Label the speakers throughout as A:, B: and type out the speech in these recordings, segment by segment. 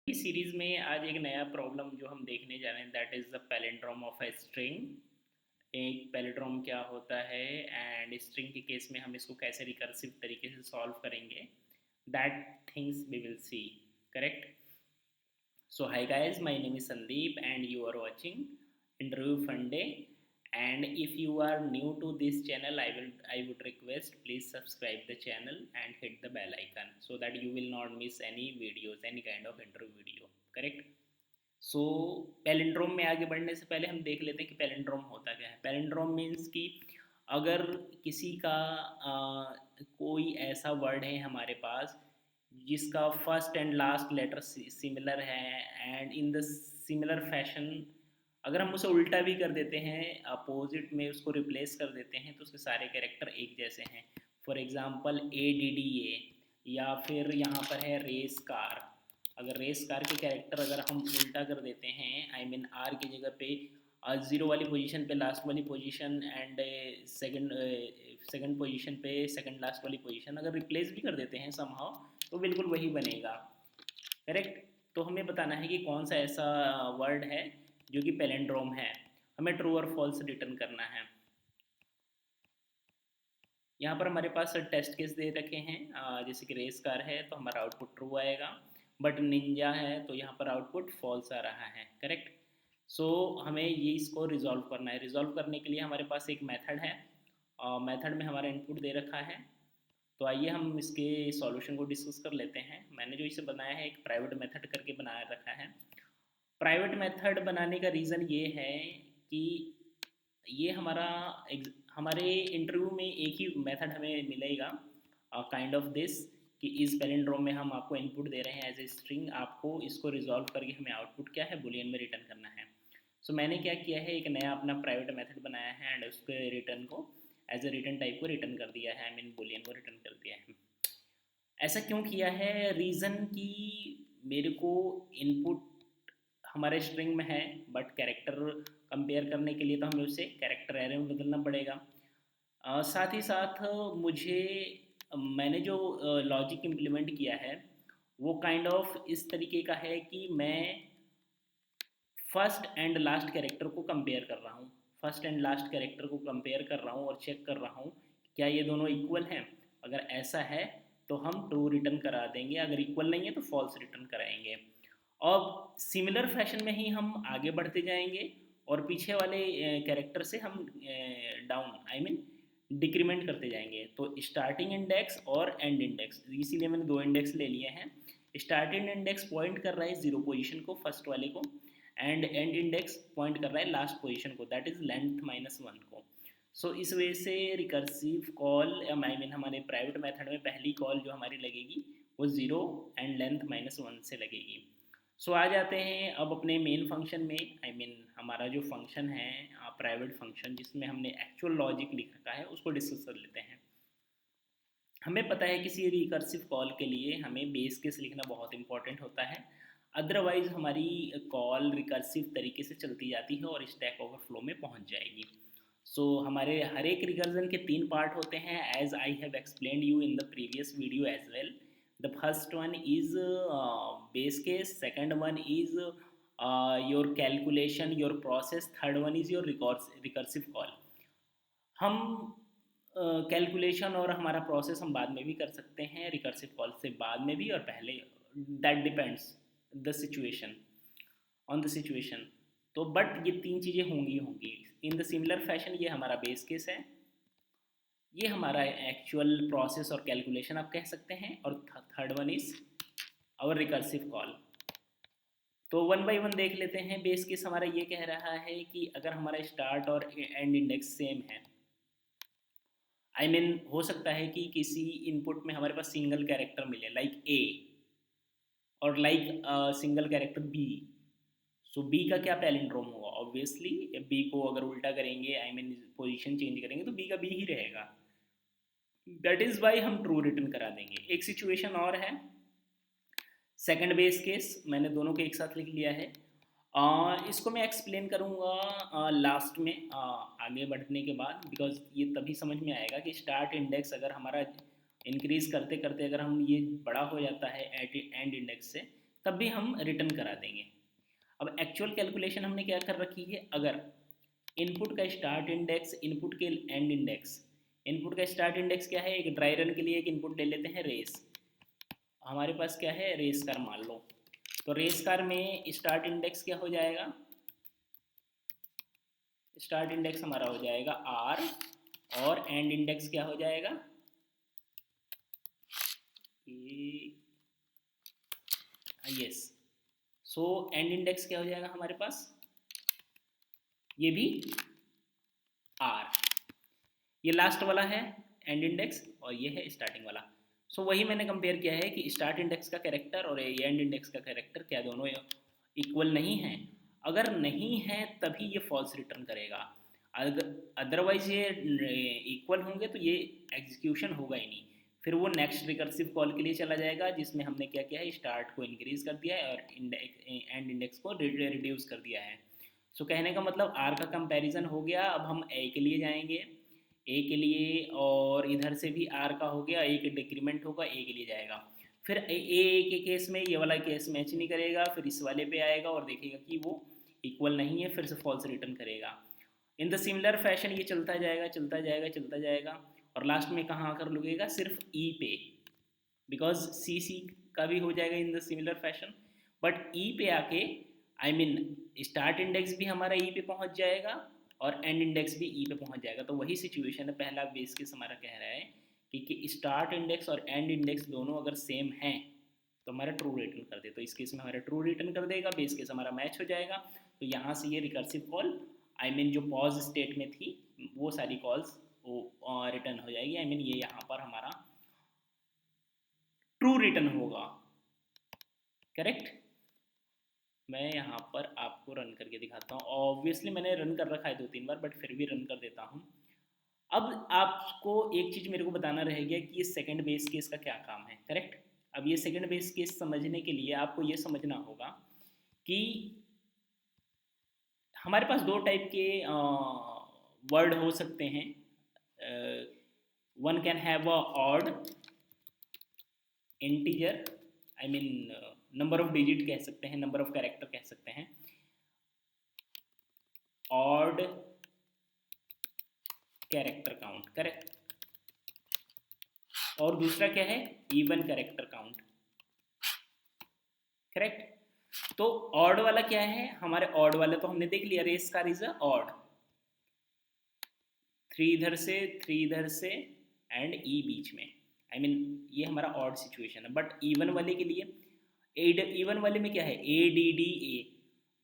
A: इस सीरीज में आज एक नया प्रॉब्लम जो हम देखने जा रहे हैं that is the palindrome of a string. एक पैलिंड्रोम क्या होता है एंड स्ट्रिंग के केस में हम इसको कैसे रिकर्सिव तरीके से सॉल्व करेंगे, that things we will see. Correct. So hi guys, my name is Sandeep and you are watching Interview Fun Day. And if you are new to this channel, I would request please subscribe the channel and hit the bell icon so that you will not miss any videos, any kind of interview video. Correct? So palindrome में आगे बढ़ने से पहले हम देख लेते हैं कि पैलिंड्रोम होता क्या है। पैलिंड्रोम मीन्स कि अगर किसी का कोई ऐसा वर्ड है हमारे पास जिसका first and last letter similar है and in the similar fashion अगर हम उसे उल्टा भी कर देते हैं, अपोजिट में उसको रिप्लेस कर देते हैं तो उसके सारे कैरेक्टर एक जैसे हैं। फॉर एग्ज़ाम्पल ADDA, या फिर यहाँ पर है रेस कार। अगर रेस कार के कैरेक्टर अगर हम उल्टा कर देते हैं, आई मीन आर की जगह पे ज़ीरो वाली पोजीशन पे लास्ट वाली पोजीशन एंड सेकंड पोजीशन पे सेकंड लास्ट वाली पोजीशन अगर रिप्लेस भी कर देते हैं समहाउ, तो बिल्कुल वही बनेगा। करेक्ट। तो हमें बताना है कि कौन सा ऐसा वर्ड है जो कि पैलिंड्रोम है। हमें ट्रू और फॉल्स रिटर्न करना है। यहाँ पर हमारे पास टेस्ट केस दे रखे हैं, जैसे कि रेस कार है तो हमारा आउटपुट ट्रू आएगा, बट निंजा है तो यहाँ पर आउटपुट फॉल्स आ रहा है। करेक्ट। सो हमें ये इसको रिजॉल्व करना है। रिजॉल्व करने के लिए हमारे पास एक मेथड है, मेथड में हमारा इनपुट दे रखा है। तो आइए हम इसके सॉल्यूशन को डिस्कस कर लेते हैं। मैंने जो इसे बनाया है एक प्राइवेट मेथड करके बनाया रखा है। प्राइवेट मेथड बनाने का रीज़न ये है कि ये हमारे इंटरव्यू में एक ही मेथड हमें मिलेगा, काइंड ऑफ दिस, कि इस पैलिंड्रोम में हम आपको इनपुट दे रहे हैं एज ए स्ट्रिंग, आपको इसको रिजॉल्व करके हमें आउटपुट क्या है बुलियन में रिटर्न करना है। सो मैंने क्या किया है, एक नया अपना प्राइवेट मेथड बनाया है एंड उसके रिटर्न को एज ए रिटर्न टाइप को रिटर्न कर दिया है, आई मीन बुलियन को रिटर्न कर दिया है। ऐसा क्यों किया है, रीज़न कि मेरे को इनपुट हमारे स्ट्रिंग में है बट कैरेक्टर कंपेयर करने के लिए तो हमें उसे कैरेक्टर एरे में बदलना पड़ेगा। साथ ही साथ मुझे मैंने जो लॉजिक इम्प्लीमेंट किया है वो काइंड ऑफ इस तरीके का है कि मैं फर्स्ट एंड लास्ट कैरेक्टर को कंपेयर कर रहा हूँ। फर्स्ट एंड लास्ट कैरेक्टर को कंपेयर कर रहा हूँ और चेक कर रहा हूँ क्या ये दोनों इक्वल हैं। अगर ऐसा है तो हम ट्रू रिटर्न करा देंगे, अगर इक्वल नहीं है तो फॉल्स रिटर्न कराएंगे। और सिमिलर फैशन में ही हम आगे बढ़ते जाएंगे और पीछे वाले कैरेक्टर से हम डाउन, आई मीन डिक्रीमेंट करते जाएंगे। तो स्टार्टिंग इंडेक्स और एंड इंडेक्स, इसीलिए मैंने दो इंडेक्स ले लिए हैं। स्टार्टिंग इंडेक्स पॉइंट कर रहा है जीरो पोजीशन को, फर्स्ट वाले को, एंड एंड इंडेक्स पॉइंट कर रहा है लास्ट पोजीशन को, दैट इज लेंथ -1 को। सो इस वजह से रिकर्सिव कॉल, आई मीन हमारे प्राइवेट मेथड में पहली कॉल जो हमारी लगेगी वो ज़ीरो एंड लेंथ -1 से लगेगी। सो आ जाते हैं अब अपने मेन फंक्शन में, आई मीन हमारा जो फंक्शन है प्राइवेट फंक्शन जिसमें हमने एक्चुअल लॉजिक लिख रखा है उसको डिस्कस कर लेते हैं। हमें पता है किसी रिकर्सिव कॉल के लिए हमें बेस केस लिखना बहुत इंपॉर्टेंट होता है, अदरवाइज हमारी कॉल रिकर्सिव तरीके से चलती जाती है और स्टैक ओवरफ्लो में पहुंच जाएगी। सो हमारे हर एक रिकर्जन के तीन पार्ट होते हैं, as I have explained you in the previous video as well. The first one is base case, second one is your calculation, your process, third one is your recursive call. हम calculation और हमारा process हम बाद में भी कर सकते हैं, रिकर्सिव कॉल से बाद में भी और पहले, that depends the situation, on the situation. तो बट ये तीन चीज़ें होंगी होंगी इन द सिमिलर फैशन। ये हमारा बेस केस है, ये हमारा एक्चुअल प्रोसेस और कैलकुलेशन आप कह सकते हैं, और third one is our recursive call. तो वन बाय वन देख लेते हैं। बेस केस हमारा ये कह रहा है कि अगर हमारा स्टार्ट और एंड इंडेक्स सेम है, आई मीन हो सकता है कि किसी इनपुट में हमारे पास सिंगल कैरेक्टर मिले लाइक ए और लाइक सिंगल कैरेक्टर बी। सो बी का क्या पैलिंड्रोम होगा, ऑब्वियसली बी को अगर उल्टा करेंगे, आई मीन पोजीशन चेंज करेंगे तो बी का बी ही रहेगा। दैट इज़ वाई हम ट्रू रिटर्न करा देंगे। एक सिचुएशन और है, सेकंड बेस केस, मैंने दोनों को एक साथ लिख लिया है। इसको मैं एक्सप्लेन करूँगा लास्ट में, आगे बढ़ने के बाद, बिकॉज ये तभी समझ में आएगा कि स्टार्ट इंडेक्स अगर हमारा इंक्रीज़ करते करते अगर हम ये बड़ा हो जाता है एट एंड इंडेक्स से, तब भी हम रिटर्न करा देंगे। अब एक्चुअल कैलकुलेशन हमने क्या कर रखी है, अगर इनपुट का स्टार्ट इंडेक्स, इनपुट के एंड इंडेक्स, इनपुट का स्टार्ट इंडेक्स क्या है, एक ड्राई रन के लिए एक इनपुट ले लेते हैं रेस, हमारे पास क्या है रेस कार मान लो, तो रेस कार में स्टार्ट इंडेक्स क्या हो जाएगा, स्टार्ट इंडेक्स हमारा हो जाएगा आर, और एंड इंडेक्स क्या हो जाएगा, यस, सो एंड इंडेक्स क्या हो जाएगा हमारे पास, ये भी आर, ये लास्ट वाला है एंड इंडेक्स और ये है स्टार्टिंग वाला। सो वही मैंने कंपेयर किया है कि स्टार्ट इंडेक्स का कैरेक्टर और एंड इंडेक्स का कैरेक्टर क्या दोनों इक्वल नहीं हैं, अगर नहीं है तभी ये फॉल्स रिटर्न करेगा, अदरवाइज ये इक्वल होंगे तो ये एग्जीक्यूशन होगा ही नहीं, फिर वो नेक्स्ट रिकर्सिव कॉल के लिए चला जाएगा जिसमें हमने क्या किया है, स्टार्ट को इंक्रीज कर दिया है और एंड इंडेक्स को रिड्यूस कर दिया है। सो कहने का मतलब आर का कंपैरिजन हो गया, अब हम ए के लिए जाएंगे, ए के लिए, और इधर से भी आर का हो गया, ए के डिक्रीमेंट होगा, ए के लिए जाएगा, फिर ए के केस में ये वाला केस मैच नहीं करेगा, फिर इस वाले पे आएगा और देखेगा कि वो इक्वल नहीं है, फिर से फॉल्स रिटर्न करेगा। इन द सिमिलर फैशन ये चलता जाएगा चलता जाएगा चलता जाएगा, और लास्ट में कहाँ आकर रुकेगा, सिर्फ ई पे, बिकॉज सी सी का भी हो जाएगा in the similar fashion, but E पे आके आई मीन स्टार्ट इंडेक्स भी हमारा ई पे पहुंच जाएगा और एंड इंडेक्स भी ई पे पहुंच जाएगा। तो वही सिचुएशन है, पहला बेस केस हमारा कह रहा है कि स्टार्ट इंडेक्स और एंड इंडेक्स दोनों अगर सेम हैं तो हमारा ट्रू रिटर्न कर दे, तो इस केस में हमारा ट्रू रिटर्न कर देगा, बेस केस हमारा मैच हो जाएगा, तो यहाँ से ये रिकर्सिव कॉल आई मीन जो पॉज स्टेट में थी वो सारी कॉल्स वो रिटर्न हो जाएगी, आई मीन ये यहाँ पर हमारा ट्रू रिटर्न होगा, करेक्ट। मैं यहाँ पर आपको रन करके दिखाता हूँ, ऑब्वियसली मैंने रन कर रखा है 2-3 बार, बट फिर भी रन कर देता हूँ। अब आपको एक चीज़ मेरे को बताना रह गया कि ये सेकंड बेस केस का क्या काम है, करेक्ट। अब ये सेकंड बेस केस समझने के लिए आपको ये समझना होगा कि हमारे पास दो टाइप के वर्ड हो सकते हैं, one can have a odd integer, I mean number of digit कह सकते हैं, नंबर ऑफ कैरेक्टर कह सकते हैं, ऑड कैरेक्टर काउंट, करेक्ट, और दूसरा क्या है, इवन कैरेक्टर काउंट, करेक्ट। तो ऑड वाला क्या है, हमारे ऑड वाला तो हमने देख लिया, race car is a odd, 3 इधर से 3 इधर से एंड ई बीच में, आई मीन ये हमारा ऑड सिचुएशन है। बट इवन वाले के लिए, इवन वाले में क्या है, ए डी डी ए,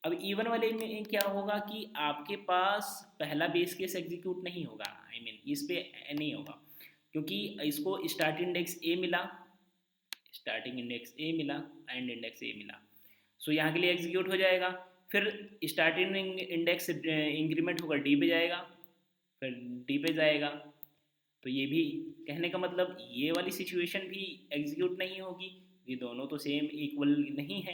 A: अब इवन वाले में क्या होगा कि आपके पास पहला बेस केस एग्जीक्यूट नहीं होगा, आई मीन इस पे नहीं होगा, क्योंकि इसको स्टार्ट इंडेक्स ए मिला, स्टार्टिंग इंडेक्स ए मिला, एंड इंडेक्स ए मिला, सो यहाँ के लिए एग्जीक्यूट हो जाएगा, फिर स्टार्टिंग इंडेक्स इंक्रीमेंट होकर डी पे जाएगा, फिर डी पे जाएगा, तो ये भी कहने का मतलब ये वाली सिचुएशन भी एग्जीक्यूट नहीं होगी, ये दोनों तो सेम इक्वल नहीं है,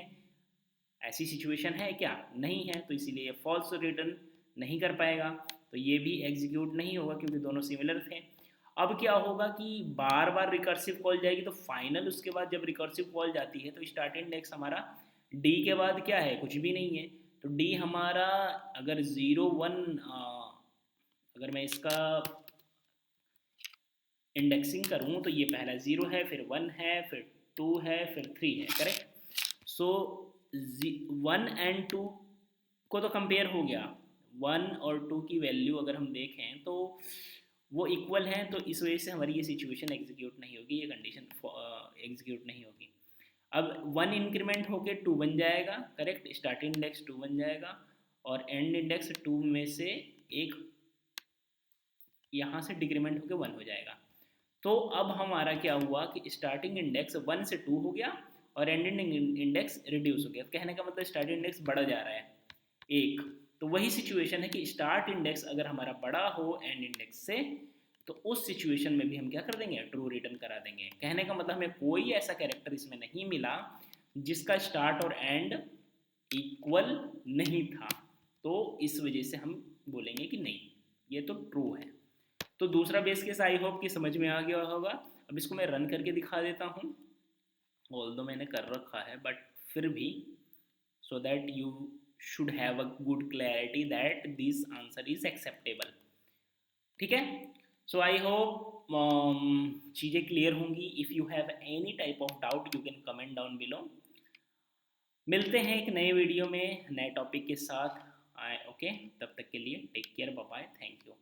A: ऐसी सिचुएशन है क्या, नहीं है, तो इसीलिए ये फॉल्स रिटर्न नहीं कर पाएगा, तो ये भी एग्जीक्यूट नहीं होगा क्योंकि दोनों सिमिलर थे। अब क्या होगा कि बार बार रिकर्सिव कॉल जाएगी, तो फाइनल उसके बाद जब रिकर्सिव कॉल जाती है तो स्टार्ट इंडेक्स हमारा डी के बाद क्या है, कुछ भी नहीं है, तो डी हमारा अगर 0-1 अगर मैं इसका इंडेक्सिंग करूँ तो ये पहला 0 है, फिर 1 है, फिर 2 है, फिर 3 है, करेक्ट। सो 1 एंड 2 को तो कंपेयर हो गया, 1 और 2 की वैल्यू अगर हम देखें तो वो इक्वल हैं, तो इस वजह से हमारी ये सिचुएशन एग्जीक्यूट नहीं होगी, ये कंडीशन एग्जीक्यूट नहीं होगी। अब 1 इंक्रीमेंट होके 2 बन जाएगा, करेक्ट, स्टार्टिंग इंडेक्स 2 बन जाएगा और एंड इंडेक्स 2 में से एक यहाँ से डिक्रीमेंट होके 1 हो जाएगा। तो अब हमारा क्या हुआ कि स्टार्टिंग इंडेक्स 1 से 2 हो गया और एंडिंग इंडेक्स रिड्यूस हो गया, कहने का मतलब स्टार्टिंग इंडेक्स बढ़ा जा रहा है एक, तो वही सिचुएशन है कि स्टार्ट इंडेक्स अगर हमारा बड़ा हो एंड इंडेक्स से तो उस सिचुएशन में भी हम क्या कर देंगे, ट्रू रिटर्न करा देंगे। कहने का मतलब हमें कोई ऐसा कैरेक्टर इसमें नहीं मिला जिसका स्टार्ट और एंड इक्वल नहीं था, तो इस वजह से हम बोलेंगे कि नहीं ये तो ट्रू है। तो दूसरा बेस केस आई होप कि समझ में आ गया होगा। अब इसको मैं रन करके दिखा देता हूँ, ऑल्दो मैंने कर रखा है बट फिर भी, so that you should have a good clarity that this answer is acceptable. ठीक है, सो आई होप चीज़ें क्लियर होंगी. If you have any type of doubt you can comment down below. मिलते हैं एक नए वीडियो में नए टॉपिक के साथ. ओके, तब तक के लिए take care, bye bye, thank you.